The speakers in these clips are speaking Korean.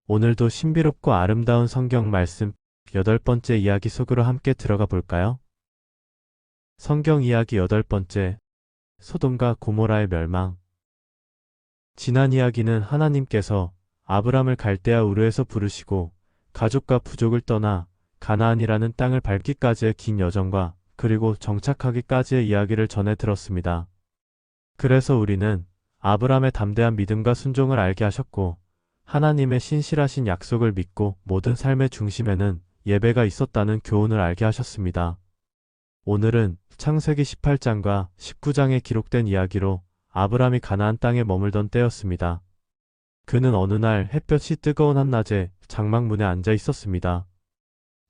오늘도 신비롭고 아름다운 성경 말씀 8번째 이야기 속으로 함께 들어가 볼까요? 성경 이야기 8번째, 소돔과 고모라의 멸망. 지난 이야기는 하나님께서 아브람을 갈대아 우르에서 부르시고 가족과 부족을 떠나 가나안이라는 땅을 밟기까지의 긴 여정과 그리고 정착하기까지의 이야기를 전해 들었습니다. 그래서 우리는 아브람의 담대한 믿음과 순종을 알게 하셨고 하나님의 신실하신 약속을 믿고 모든 삶의 중심에는 예배가 있었다는 교훈을 알게 하셨습니다. 오늘은 창세기 18장과 19장에 기록된 이야기로 아브람이 가나안 땅에 머물던 때였습니다. 그는 어느 날 햇볕이 뜨거운 한낮에 장막문에 앉아 있었습니다.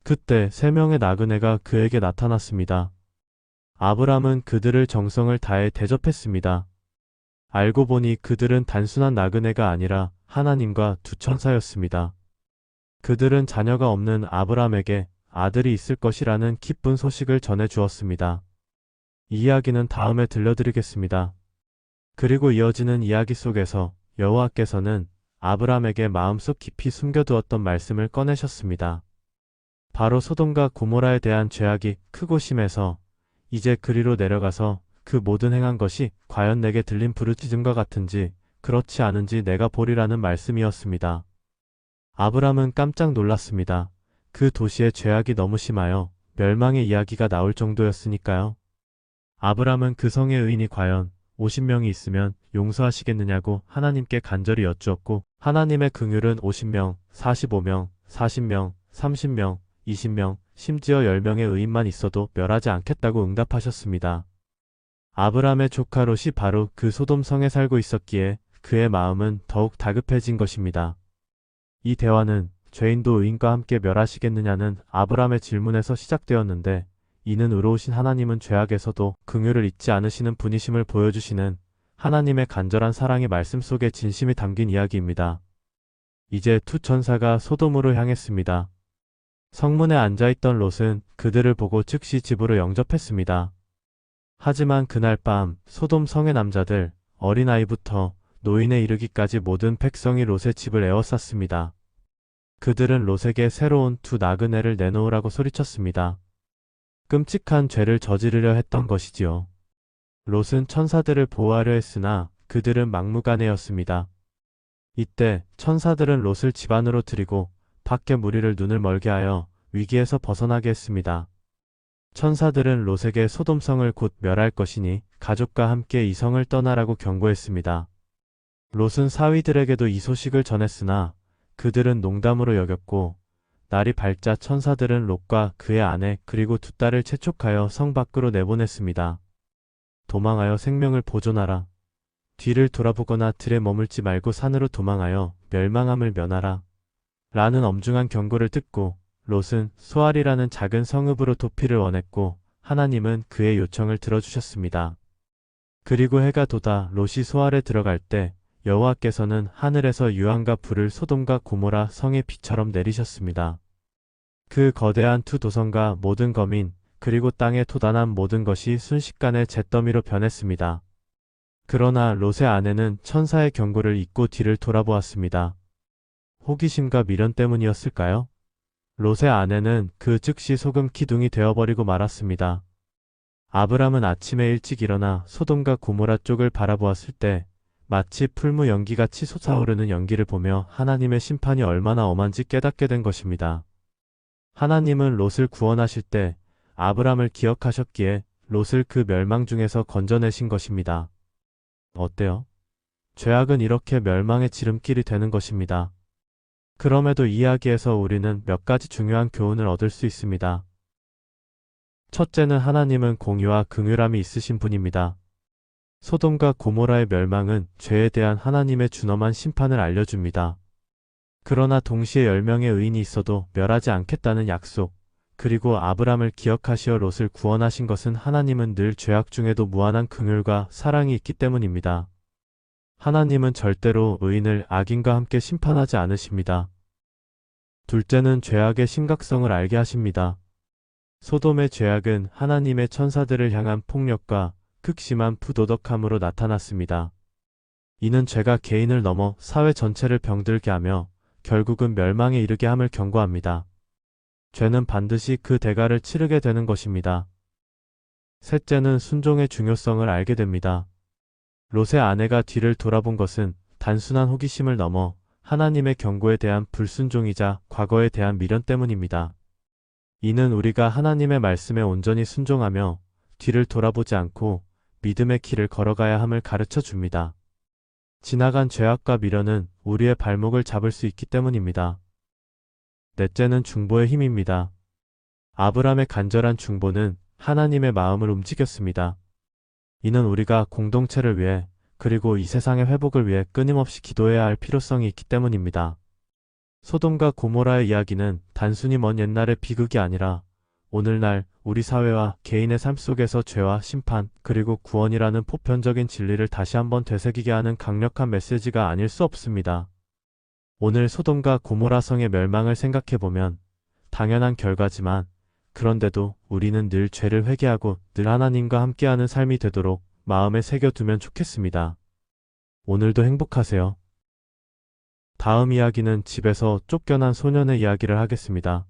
그때 3명의 나그네가 그에게 나타났습니다. 아브람은 그들을 정성을 다해 대접했습니다. 알고 보니 그들은 단순한 나그네가 아니라 하나님과 두 천사였습니다. 그들은 자녀가 없는 아브람에게 아들이 있을 것이라는 기쁜 소식을 전해 주었습니다. 이 이야기는 다음에 들려드리겠습니다. 그리고 이어지는 이야기 속에서 여호와께서는 아브람에게 마음속 깊이 숨겨두었던 말씀을 꺼내셨습니다. 바로 소돔과 고모라에 대한 죄악이 크고 심해서 이제 그리로 내려가서 그 모든 행한 것이 과연 내게 들린 부르짖음과 같은지 그렇지 않은지 내가 보리라는 말씀이었습니다. 아브람은 깜짝 놀랐습니다. 그 도시의 죄악이 너무 심하여 멸망의 이야기가 나올 정도였으니까요. 아브람은 그 성의 의인이 과연 50명이 있으면 용서하시겠느냐고 하나님께 간절히 여쭈었고 하나님의 긍휼은 50명, 45명, 40명, 30명, 20명, 심지어 10명의 의인만 있어도 멸하지 않겠다고 응답하셨습니다. 아브람의 조카 롯이 바로 그 소돔 성에 살고 있었기에 그의 마음은 더욱 다급해진 것입니다. 이 대화는 죄인도 의인과 함께 멸하시겠느냐는 아브람의 질문에서 시작되었는데 이는 의로우신 하나님은 죄악에서도 긍휼을 잊지 않으시는 분이심을 보여주시는 하나님의 간절한 사랑의 말씀 속에 진심이 담긴 이야기입니다. 이제 두 천사가 소돔으로 향했습니다. 성문에 앉아있던 롯은 그들을 보고 즉시 집으로 영접했습니다. 하지만 그날 밤 소돔 성의 남자들, 어린아이부터 노인에 이르기까지 모든 백성이 롯의 집을 에워쌌습니다. 그들은 롯에게 새로운 두 나그네를 내놓으라고 소리쳤습니다. 끔찍한 죄를 저지르려 했던 것이지요. 롯은 천사들을 보호하려 했으나 그들은 막무가내였습니다. 이때 천사들은 롯을 집 안으로 들이고 밖에 무리를 눈을 멀게 하여 위기에서 벗어나게 했습니다. 천사들은 롯에게 소돔성을 곧 멸할 것이니 가족과 함께 이 성을 떠나라고 경고했습니다. 롯은 사위들에게도 이 소식을 전했으나 그들은 농담으로 여겼고 날이 밝자 천사들은 롯과 그의 아내 그리고 두 딸을 채촉하여 성 밖으로 내보냈습니다. 도망하여 생명을 보존하라. 뒤를 돌아보거나 들에 머물지 말고 산으로 도망하여 멸망함을 면하라. 라는 엄중한 경고를 듣고 롯은 소알이라는 작은 성읍으로 도피를 원했고 하나님은 그의 요청을 들어주셨습니다. 그리고 해가 돋아 롯이 소알에 들어갈 때 여호와께서는 하늘에서 유황과 불을 소돔과 고모라 성의 비처럼 내리셨습니다. 그 거대한 두 도성과 모든 거민 그리고 땅에 돋아난 모든 것이 순식간에 잿더미로 변했습니다. 그러나 롯의 아내는 천사의 경고를 잊고 뒤를 돌아보았습니다. 호기심과 미련 때문이었을까요? 롯의 아내는 그 즉시 소금 기둥이 되어버리고 말았습니다. 아브람은 아침에 일찍 일어나 소돔과 고모라 쪽을 바라보았을 때 마치 풀무 연기같이 솟아오르는 연기를 보며 하나님의 심판이 얼마나 엄한지 깨닫게 된 것입니다. 하나님은 롯을 구원하실 때 아브람을 기억하셨기에 롯을 그 멸망 중에서 건져내신 것입니다. 어때요? 죄악은 이렇게 멸망의 지름길이 되는 것입니다. 그럼에도 이 이야기에서 우리는 몇 가지 중요한 교훈을 얻을 수 있습니다. 첫째는 하나님은 공의와 긍휼함이 있으신 분입니다. 소돔과 고모라의 멸망은 죄에 대한 하나님의 준엄한 심판을 알려줍니다. 그러나 동시에 10명의 의인이 있어도 멸하지 않겠다는 약속, 그리고 아브람을 기억하시어 롯을 구원하신 것은 하나님은 늘 죄악 중에도 무한한 긍휼과 사랑이 있기 때문입니다. 하나님은 절대로 의인을 악인과 함께 심판하지 않으십니다. 둘째는 죄악의 심각성을 알게 하십니다. 소돔의 죄악은 하나님의 천사들을 향한 폭력과 극심한 부도덕함으로 나타났습니다. 이는 죄가 개인을 넘어 사회 전체를 병들게 하며 결국은 멸망에 이르게 함을 경고합니다. 죄는 반드시 그 대가를 치르게 되는 것입니다. 셋째는 순종의 중요성을 알게 됩니다. 롯의 아내가 뒤를 돌아본 것은 단순한 호기심을 넘어 하나님의 경고에 대한 불순종이자 과거에 대한 미련 때문입니다. 이는 우리가 하나님의 말씀에 온전히 순종하며 뒤를 돌아보지 않고 믿음의 길을 걸어가야 함을 가르쳐 줍니다. 지나간 죄악과 미련은 우리의 발목을 잡을 수 있기 때문입니다. 넷째는 중보의 힘입니다. 아브람의 간절한 중보는 하나님의 마음을 움직였습니다. 이는 우리가 공동체를 위해 그리고 이 세상의 회복을 위해 끊임없이 기도해야 할 필요성이 있기 때문입니다. 소돔과 고모라의 이야기는 단순히 먼 옛날의 비극이 아니라 오늘날 우리 사회와 개인의 삶 속에서 죄와 심판 그리고 구원이라는 보편적인 진리를 다시 한번 되새기게 하는 강력한 메시지가 아닐 수 없습니다. 오늘 소돔과 고모라 성의 멸망을 생각해보면 당연한 결과지만 그런데도 우리는 늘 죄를 회개하고 늘 하나님과 함께하는 삶이 되도록 마음에 새겨두면 좋겠습니다. 오늘도 행복하세요. 다음 이야기는 집에서 쫓겨난 소년의 이야기를 하겠습니다.